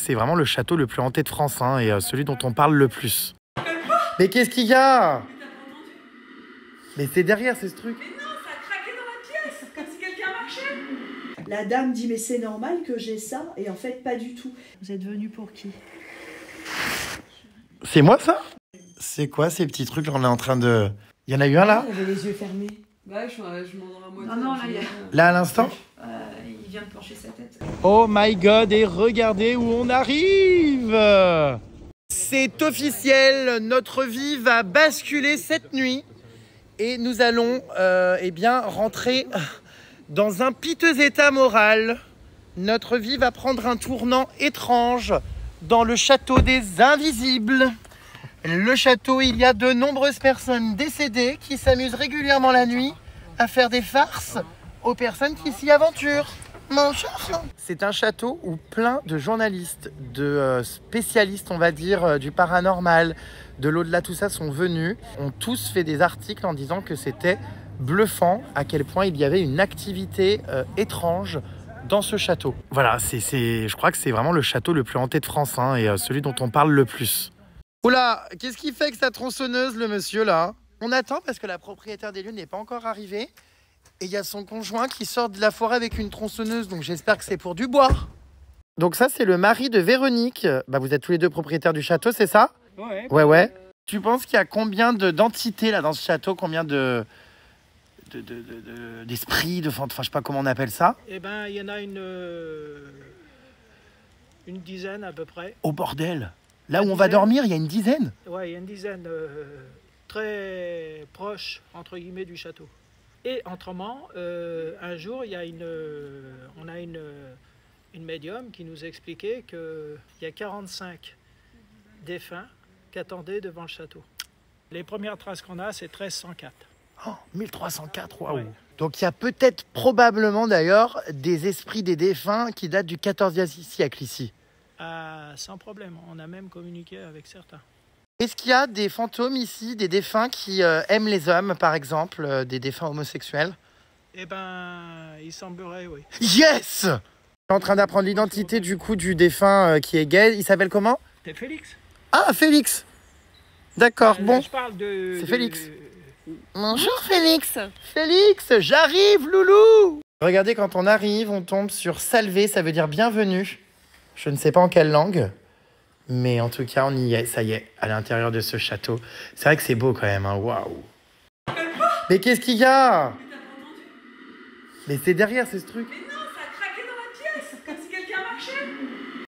c'est vraiment le château le plus hanté de France, hein, et celui dont on parle le plus. Mais qu'est-ce qu'il y a? Mais c'est derrière, c'est ce truc. Mais non, ça a craqué dans la pièce, comme si quelqu'un marchait. La dame dit mais c'est normal que j'ai ça, et en fait pas du tout. Vous êtes venu pour qui? C'est moi ça? C'est quoi ces petits trucs? On est en train de... Il y en a eu un là? Il avait les yeux fermés. Ouais, je m'endors à moitié. Non, là, il y a... Là à l'instant? il vient de pencher sa tête. Oh my god, et regardez où on arrive! C'est officiel, notre vie va basculer cette nuit et nous allons eh bien rentrer dans un piteux état moral. Notre vie va prendre un tournant étrange dans le château des invisibles. Le château, il y a de nombreuses personnes décédées qui s'amusent régulièrement la nuit à faire des farces aux personnes qui s'y aventurent. C'est un château où plein de journalistes, de spécialistes, on va dire, du paranormal, de l'au-delà, tout ça, sont venus, ont tous fait des articles en disant que c'était bluffant à quel point il y avait une activité étrange dans ce château. Voilà, je crois que c'est vraiment le château le plus hanté de France, hein, et celui dont on parle le plus. Oula, qu'est-ce qu'il fait avec sa tronçonneuse, le monsieur, là? On attend parce que la propriétaire des lieux n'est pas encore arrivée. Et il y a son conjoint qui sort de la forêt avec une tronçonneuse, donc j'espère que c'est pour du bois. Donc ça, c'est le mari de Véronique. Bah, vous êtes tous les deux propriétaires du château, c'est ça? Ouais. Ouais. Tu penses qu'il y a combien d'entités là dans ce château? Combien d'esprits, enfin je sais pas comment on appelle ça? Eh ben, il y en a une dizaine à peu près. Au bordel! Là où on va dormir, il y a une dizaine? Ouais, il y a une dizaine très proche, entre guillemets, du château. Et autrement, un jour, on a une médium qui nous expliquait qu'il y a 45 défunts qui attendaient devant le château. Les premières traces qu'on a, c'est 1304. Oh, 1304, waouh! Ouais. Donc il y a peut-être, probablement d'ailleurs, des esprits des défunts qui datent du XIVe siècle ici. Sans problème, on a même communiqué avec certains. Est-ce qu'il y a des fantômes ici, des défunts qui aiment les hommes, par exemple, des défunts homosexuels? Eh ben, il semblerait, oui. Yes! Je suis en train d'apprendre l'identité du coup du défunt qui est gay. Il s'appelle comment? C'est Félix. Ah, Félix! D'accord, bon. Je parle de... C'est Félix. Bonjour Félix! Félix, j'arrive, loulou! Regardez, quand on arrive, on tombe sur Salvé, ça veut dire bienvenue. Je ne sais pas en quelle langue. Mais en tout cas, on y est, ça y est, à l'intérieur de ce château. C'est vrai que c'est beau quand même, hein, waouh. Mais qu'est-ce qu'il y a? Mais c'est derrière, c'est ce truc. Mais non, ça a craqué dans la pièce, comme si quelqu'un marchait.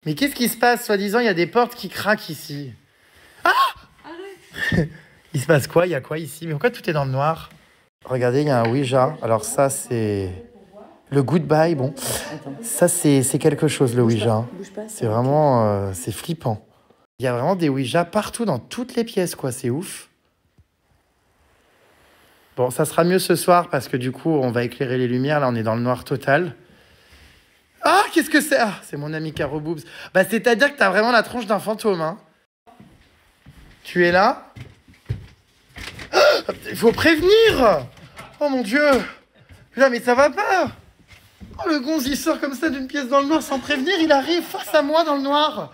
Mais qu'est-ce qui se passe? Soi-disant, il y a des portes qui craquent ici. Ah! Arrête. Il se passe quoi? Il y a quoi ici? Mais pourquoi tout est dans le noir? Regardez, il y a un Ouija. Alors ça, c'est... Le goodbye, bon. Ça, c'est quelque chose, le Ouija. C'est vraiment... c'est flippant. Il y a vraiment des Ouija partout, dans toutes les pièces, quoi. C'est ouf. Bon, ça sera mieux ce soir, parce que du coup, on va éclairer les lumières. Là, on est dans le noir total. Ah, qu'est-ce que c'est? Ah, c'est mon ami Caro Boobs. Bah, c'est-à-dire que t'as vraiment la tronche d'un fantôme, hein. Tu es là? Il faut prévenir! Oh, mon Dieu! Putain, mais ça va pas! Oh, le gonze, il sort comme ça d'une pièce dans le noir sans prévenir, il arrive face à moi dans le noir.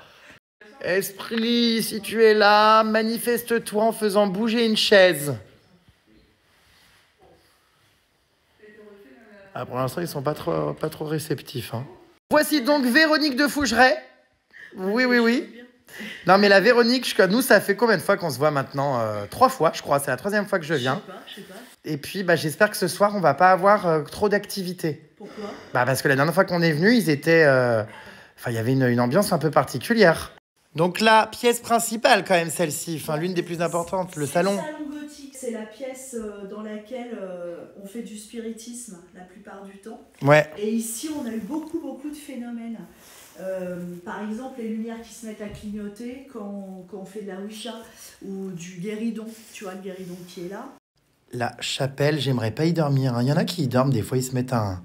Esprit, si tu es là, manifeste-toi en faisant bouger une chaise. Ah, pour l'instant, ils sont pas trop réceptifs, hein. Voici donc Véronique de Fougeray. Oui. Non, mais la Véronique, nous, ça fait combien de fois qu'on se voit maintenant? 3 fois, je crois. C'est la 3e fois que je viens. Je sais pas. Et puis, bah, j'espère que ce soir, on va pas avoir trop d'activités. Pourquoi? Bah, parce que la dernière fois qu'on est venu, ils étaient... Enfin, il y avait une ambiance un peu particulière. Donc la pièce principale, quand même, celle-ci. Enfin, l'une des plus importantes, le salon. Le salon gothique, c'est la pièce dans laquelle on fait du spiritisme la plupart du temps. Ouais. Et ici, on a eu beaucoup de phénomènes. Par exemple, les lumières qui se mettent à clignoter quand on fait de la Ouija ou du guéridon. Tu vois le guéridon qui est là. La chapelle, j'aimerais pas y dormir, hein. Il y en a qui y dorment, des fois ils se mettent un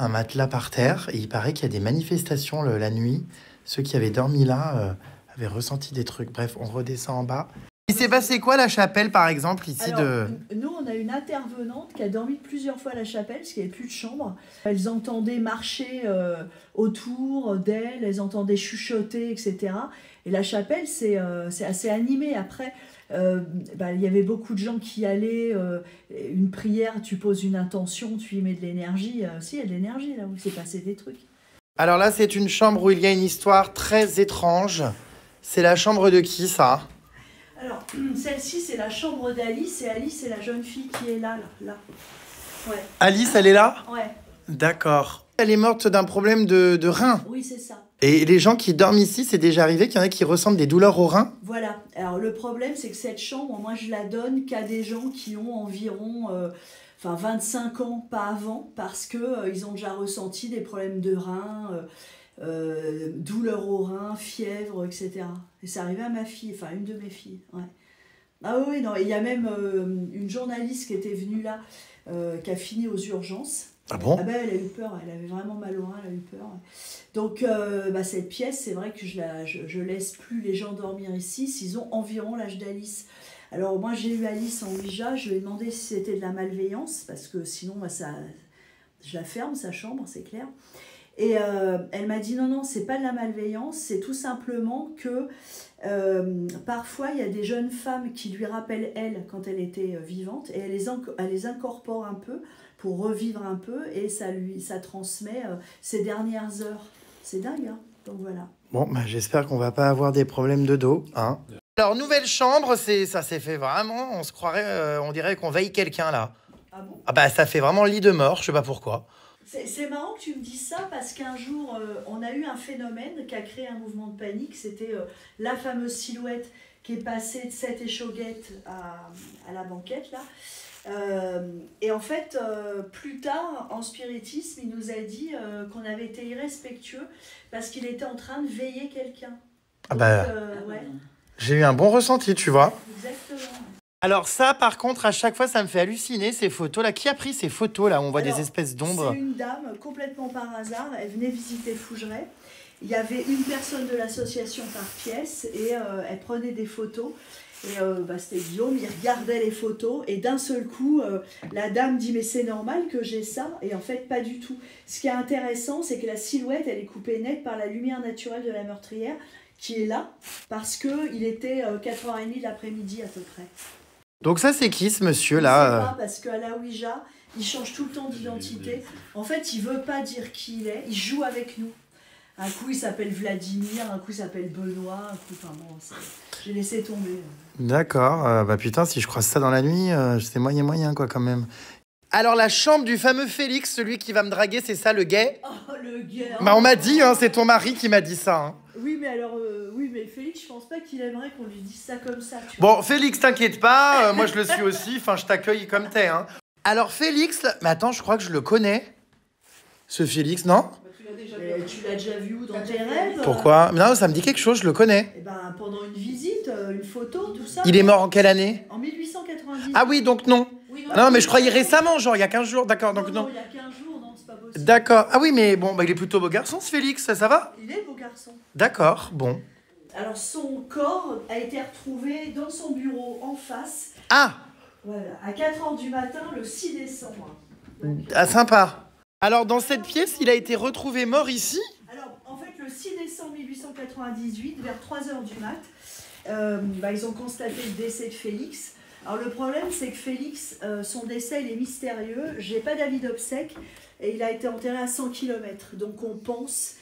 matelas par terre. Et il paraît qu'il y a des manifestations la nuit. Ceux qui avaient dormi là avaient ressenti des trucs. Bref, on redescend en bas. Il s'est passé quoi à la chapelle, par exemple, ici Alors, nous, on a une intervenante qui a dormi plusieurs fois à la chapelle parce qu'il n'y avait plus de chambre. Elles entendaient marcher autour d'elles, elles entendaient chuchoter, etc. Et la chapelle, c'est assez animé. Après, il y avait beaucoup de gens qui y allaient. Une prière, tu poses une intention, tu y mets de l'énergie. Si, il y a de l'énergie là où il s'est passé des trucs. Alors là, c'est une chambre où il y a une histoire très étrange. C'est la chambre de qui, ça? Alors, celle-ci, c'est la chambre d'Alice, et Alice, c'est la jeune fille qui est là. Ouais. Alice, elle est là? Ouais. D'accord. Elle est morte d'un problème de rein. Oui, c'est ça. Et les gens qui dorment ici, c'est déjà arrivé qu'il y en a qui ressentent des douleurs au rein? Voilà. Alors, le problème, c'est que cette chambre, moi, je la donne qu'à des gens qui ont environ 25 ans, pas avant, parce que ils ont déjà ressenti des problèmes de rein, douleurs au rein, fièvre, etc. Et c'est arrivé à ma fille, enfin une de mes filles. Ouais. Ah oui, non, il y a même une journaliste qui était venue là, qui a fini aux urgences. Ah bon? Ah ben, elle a eu peur, elle avait vraiment mal au rein, elle a eu peur. Donc cette pièce, c'est vrai que je laisse plus les gens dormir ici s'ils ont environ l'âge d'Alice. Alors moi j'ai eu Alice en Ouija, je lui ai demandé si c'était de la malveillance, parce que sinon je la ferme, sa chambre, c'est clair. Et elle m'a dit non, c'est pas de la malveillance, c'est tout simplement que parfois il y a des jeunes femmes qui lui rappellent elle quand elle était vivante, et elle les incorpore un peu pour revivre un peu, et ça transmet ses dernières heures. C'est dingue, hein. Donc voilà. Bon, j'espère qu'on va pas avoir des problèmes de dos, hein. Alors, nouvelle chambre, ça s'est fait vraiment, on se croirait, on dirait qu'on veille quelqu'un, là. Ah bon? Ah bah, ça fait vraiment lit de mort, je sais pas pourquoi. C'est marrant que tu me dises ça, parce qu'un jour, on a eu un phénomène qui a créé un mouvement de panique. C'était la fameuse silhouette qui est passée de cette échauguette à la banquette, là. Et en fait, plus tard, en spiritisme, il nous a dit qu'on avait été irrespectueux parce qu'il était en train de veiller quelqu'un. Ah bah, ouais, j'ai eu un bon ressenti, tu vois. exactement. Alors ça, par contre, à chaque fois, ça me fait halluciner, ces photos-là. Qui a pris ces photos-là où on voit des espèces d'ombres? C'est une dame, complètement par hasard. Elle venait visiter Fougeray. Il y avait une personne de l'association par pièce, et elle prenait des photos. Et c'était Guillaume, il regardait les photos, et d'un seul coup, la dame dit « mais c'est normal que j'ai ça ?» Et en fait, pas du tout. Ce qui est intéressant, c'est que la silhouette, elle est coupée net par la lumière naturelle de la meurtrière, qui est là, parce qu'il était 4h30 de l'après-midi à peu près. Donc ça, c'est qui, ce Je monsieur-là? sais pas, parce qu'à la Ouija, il change tout le temps d'identité. En fait, il veut pas dire qui il est, il joue avec nous. Un coup, il s'appelle Vladimir, un coup, il s'appelle Benoît, un coup, enfin bon, j'ai laissé tomber. D'accord, bah putain, si je croise ça dans la nuit, c'est moyen, quoi, quand même. Alors, la chambre du fameux Félix, celui qui va me draguer, c'est ça, le gay? Oh, le gars. Bah, on m'a dit, hein, c'est ton mari qui m'a dit ça, hein. Oui, mais alors, mais Félix, je pense pas qu'il aimerait qu'on lui dise ça comme ça, tu Bon, vois. Félix, t'inquiète pas, moi je le suis aussi, enfin, je t'accueille comme t'es, hein. Alors, Félix, mais attends, je crois que je le connais, ce Félix, non? Tu l'as déjà vu où dans tes rêves? Pourquoi? Non, ça me dit quelque chose, je le connais. Eh ben, pendant une visite, une photo, tout ça. Il est mort en quelle année? En 1890. Ah oui, donc non. Oui, Non, mais je croyais récemment, genre il y a 15 jours, d'accord, donc non. non. Il y a 15 jours, non, c'est pas possible. D'accord. Ah oui, mais bon, bah, il est plutôt beau garçon, ce Félix, ça va? Il est beau garçon. D'accord, bon. Alors, son corps a été retrouvé dans son bureau en face, Ah, voilà, à 4h du matin, le 6 décembre. Donc, ah, sympa. Alors, dans cette pièce, il a été retrouvé mort ici? alors, en fait, le 6 décembre 1898, vers 3h du mat, ils ont constaté le décès de Félix. Alors, le problème, c'est que Félix, son décès, il est mystérieux. J'ai pas d'avis d'obsèque, et il a été enterré à 100 km. Donc, on pense,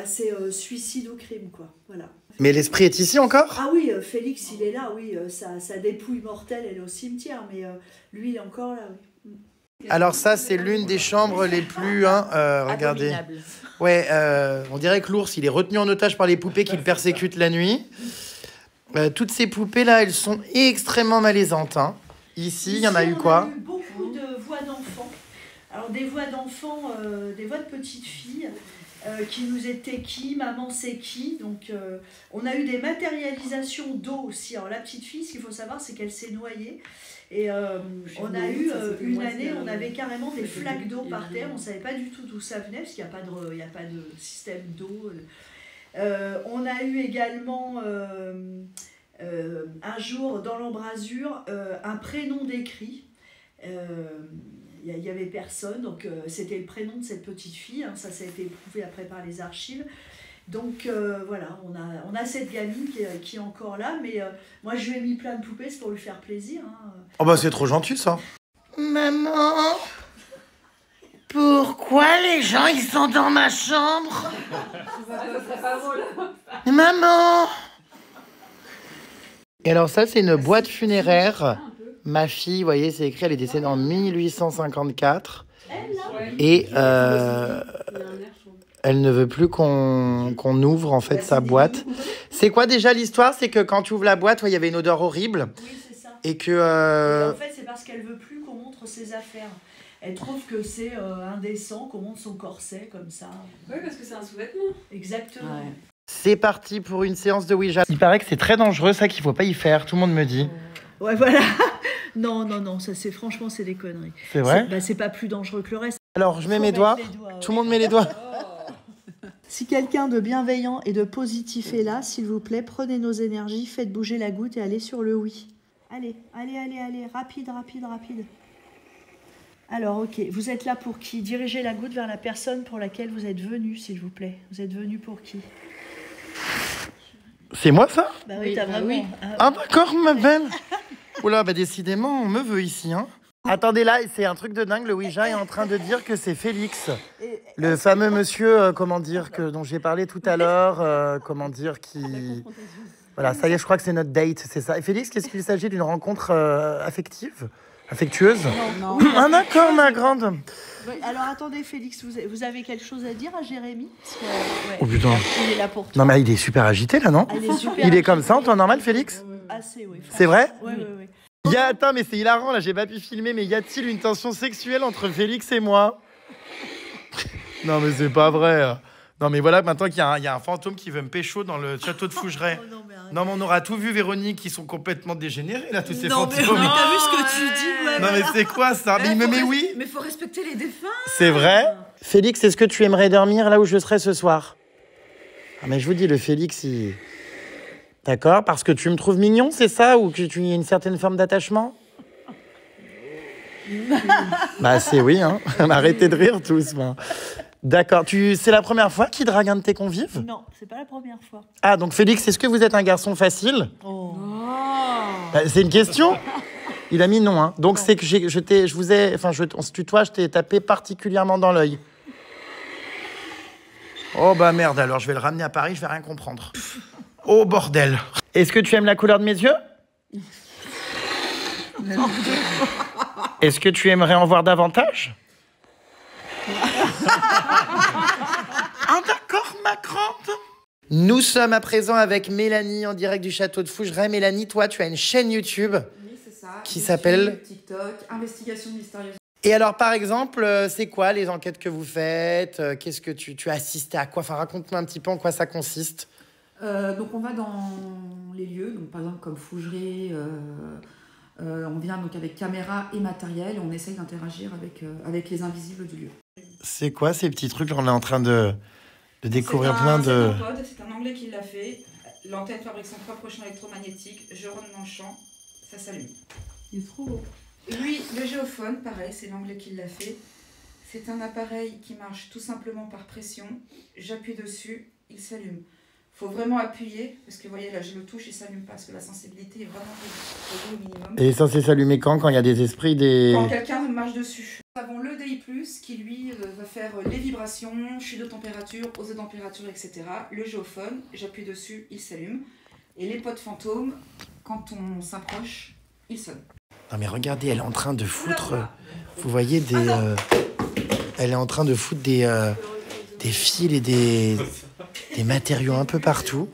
c'est suicide ou crime, quoi. Voilà. Mais l'esprit est ici encore? Ah oui, Félix, il est là, oui. Sa dépouille mortelle, elle est au cimetière, mais lui, il est encore là, oui. Alors ça, c'est l'une des chambres les plus... regardez. Ouais, on dirait que l'ours, il est retenu en otage par les poupées qui le persécutent la nuit. Toutes ces poupées-là, elles sont extrêmement malaisantes, hein. Ici, il y en a eu quoi? On a eu beaucoup de voix d'enfants. Alors, des voix d'enfants, des voix de petites filles qui nous étaient qui, maman c'est qui. Donc, on a eu des matérialisations d'eau aussi. Alors, la petite fille, ce qu'il faut savoir, c'est qu'elle s'est noyée. Et on a eu une année, on avait carrément des flaques d'eau par terre. On ne savait pas du tout d'où ça venait, parce qu'il n'y a pas de système d'eau. On a eu également un jour, dans l'embrasure, un prénom décrit. Il n'y avait personne, donc c'était le prénom de cette petite fille, hein, ça a été prouvé après par les archives. Donc voilà, on a cette gamine qui est encore là, mais moi je lui ai mis plein de poupées, c'est pour lui faire plaisir. Hein. Oh bah c'est trop gentil ça. Maman, pourquoi les gens ils sont dans ma chambre? Maman. Et alors ça c'est une boîte funéraire. Ma fille, vous voyez, c'est écrit, elle est décédée en 1854. Et elle ne veut plus qu'on ouvre en fait sa boîte. C'est quoi déjà l'histoire? C'est que quand tu ouvres la boîte, il y avait une odeur horrible. Oui, c'est ça. Et que... En fait, c'est parce qu'elle veut plus qu'on montre ses affaires. Elle trouve que c'est indécent qu'on montre son corset comme ça. Oui, parce que c'est un sous-vêtement. Exactement. Ouais. C'est parti pour une séance de Ouija. Il paraît que c'est très dangereux, ça, qu'il faut pas y faire. Tout le monde me dit. Ouais, voilà. Non, ça c'est franchement c'est des conneries. C'est vrai? C'est pas plus dangereux que le reste. Alors, je mets mes doigts. Tout le monde met les doigts. Si quelqu'un de bienveillant et de positif est là, s'il vous plaît, prenez nos énergies, faites bouger la goutte et allez sur le oui. Allez, rapide. Alors, ok, vous êtes là pour qui? Dirigez la goutte vers la personne pour laquelle vous êtes venu, s'il vous plaît. Vous êtes venu pour qui? C'est moi, ça? Bah oui, t'as vraiment... oui. Ah d'accord, ma belle. Oula, bah décidément, on me veut ici, hein. Attendez, là, c'est un truc de dingue. Le Ouija est en train de dire que c'est Félix. Le fameux monsieur, dont j'ai parlé tout à l'heure, qui... Voilà, ça y est, je crois que c'est notre date, c'est ça. Et Félix, qu'est-ce qu'il s'agit d'une rencontre affectueuse? Non. Ah d'accord, ma grande. Alors attendez, Félix, vous avez quelque chose à dire à Jérémy? Parce que, ouais, Oh putain. il est là pour toi. Non mais il est super agité là, non? Ah, il est super Il est comme ça en temps normal, Félix? Assez, oui. C'est vrai? Oui. Attends, mais c'est hilarant, là, j'ai pas pu filmer, mais y a-t-il une tension sexuelle entre Félix et moi? Non, mais c'est pas vrai. Non, mais voilà, maintenant qu'il y a un fantôme qui veut me pécho dans le château de Fougeray. Non, mais on aura tout vu, Véronique, qui sont complètement dégénérés, là, tous ces fantômes. Mais t'as vu ce que tu dis? Ouais, Non, mais c'est quoi ça? Mais il me met oui? Mais faut respecter les défunts. C'est vrai? Félix, est-ce que tu aimerais dormir là où je serai ce soir? Ah, mais je vous dis, le Félix, il... D'accord, parce que tu me trouves mignon, c'est ça? Ou que tu as une certaine forme d'attachement? Bah c'est oui, hein. Arrêtez de rire tous. Ben. D'accord, c'est la première fois qu'il drague un de tes convives? Non, c'est pas la première fois. Ah, donc Félix, est-ce que vous êtes un garçon facile? Oh. Bah, c'est une question? Il a mis non, hein. Donc c'est que on se tutoie, je t'ai tapé particulièrement dans l'œil. Oh bah merde, alors je vais le ramener à Paris, je vais rien comprendre. Oh bordel. Est-ce que tu aimes la couleur de mes yeux? Est-ce que tu aimerais en voir davantage? Ah d'accord, ma grande. Nous sommes à présent avec Mélanie en direct du château de Fougeray. Mélanie, toi, tu as une chaîne YouTube qui s'appelle TikTok, Investigation mystérieuse. Et alors, par exemple, c'est quoi les enquêtes que vous faites? Qu'est-ce que tu as assisté à quoi? Enfin, raconte-moi un petit peu en quoi ça consiste. Donc on va dans les lieux, donc par exemple comme Fougeray, on vient donc avec caméra et matériel et on essaye d'interagir avec les invisibles du lieu. C'est quoi ces petits trucs? On est en train de découvrir plein de... C'est un Anglais qui l'a fait. L'antenne fabrique son propre champ électromagnétique. Je rentre dans le champ, ça s'allume. Il est trop beau. Lui, le géophone, pareil, c'est l'Anglais qui l'a fait. C'est un appareil qui marche tout simplement par pression. J'appuie dessus, il s'allume. Il faut vraiment appuyer, parce que vous voyez là, je le touche, il ne s'allume pas, parce que la sensibilité est vraiment au minimum. Et ça, c'est s'allumer quand il y a des esprits, des... Quand quelqu'un marche dessus. Nous avons le DI+, qui lui va faire les vibrations, chute de température, hausse de température, etc. Le géophone, j'appuie dessus, il s'allume. Et les potes fantômes, quand on s'approche, ils sonnent. Non mais regardez, elle est en train de foutre... Vous voyez elle est en train de foutre des fils et des matériaux un peu partout.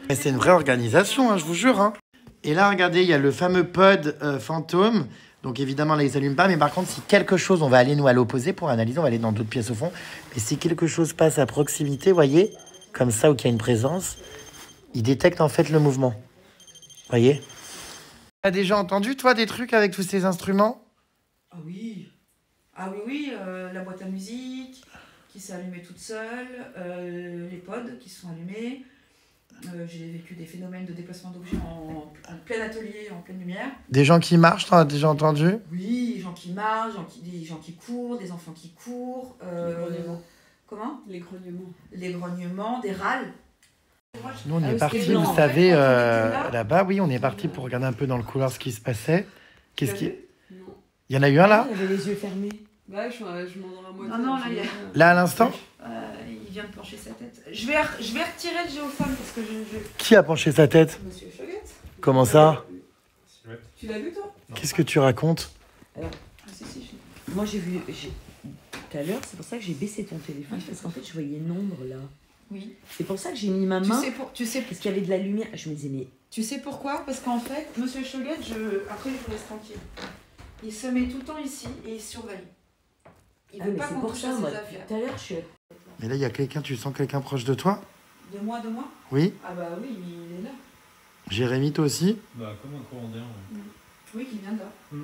Mais c'est une vraie organisation, hein, je vous jure. Hein. Et là, regardez, il y a le fameux pod fantôme. Donc évidemment, là, il ne s'allume pas. Mais par contre, si quelque chose, on va aller nous à l'opposé pour analyser. On va aller dans d'autres pièces au fond. Mais si quelque chose passe à proximité, vous voyez, comme ça, où il y a une présence, il détecte en fait le mouvement. Vous voyez? T'as déjà entendu, toi, des trucs avec tous ces instruments? Ah oui. Ah oui, la boîte à musique qui s'est allumée toute seule, les pods qui sont allumés. J'ai vécu des phénomènes de déplacement d'objets en plein atelier, en pleine lumière. Des gens qui marchent, t'en as déjà entendu? Oui, des gens qui marchent, des gens qui courent, des enfants qui courent. Les grognements. Comment? Les grognements. Les grognements, des râles. Nous, on Ah est oui, parti, c'était blanc. vous En fait, savez, quand on était là- là-bas, oui, on est parti pour regarder un peu dans le couloir ce qui se passait. Qu'est-ce qui... Non. Il y en a eu un là? Il avait les yeux fermés. Bah, je m'endors à moitié. Non, là, il y a- Là, à l'instant? Il vient de pencher sa tête. Je vais retirer le géophone parce que je... Qui a penché sa tête? Monsieur Choguette. Comment ça? Tu l'as vu, toi? Qu'est-ce que tu racontes? Ah, si, Moi, j'ai vu. Tout à l'heure, c'est pour ça que j'ai baissé ton téléphone, parce qu'en fait, je voyais une ombre là. Oui. C'est pour ça que j'ai mis ma main. Tu sais Parce qu'il y avait de la lumière. Je me disais, mais. Tu sais pourquoi? Parce qu'en fait, Monsieur Choguette, après je vous laisse tranquille. Il se met tout le temps ici et il surveille. Il Ah, veut mais pas c'est qu'on pour touche ça, à moi. ses affaires. Tout à l'heure, je suis. Mais là, il y a quelqu'un, tu sens quelqu'un proche de toi? De moi? Oui? Ah bah oui, il est là. Jérémy, toi aussi? Bah, comme un commandant. Oui, qui vient de là. Mm.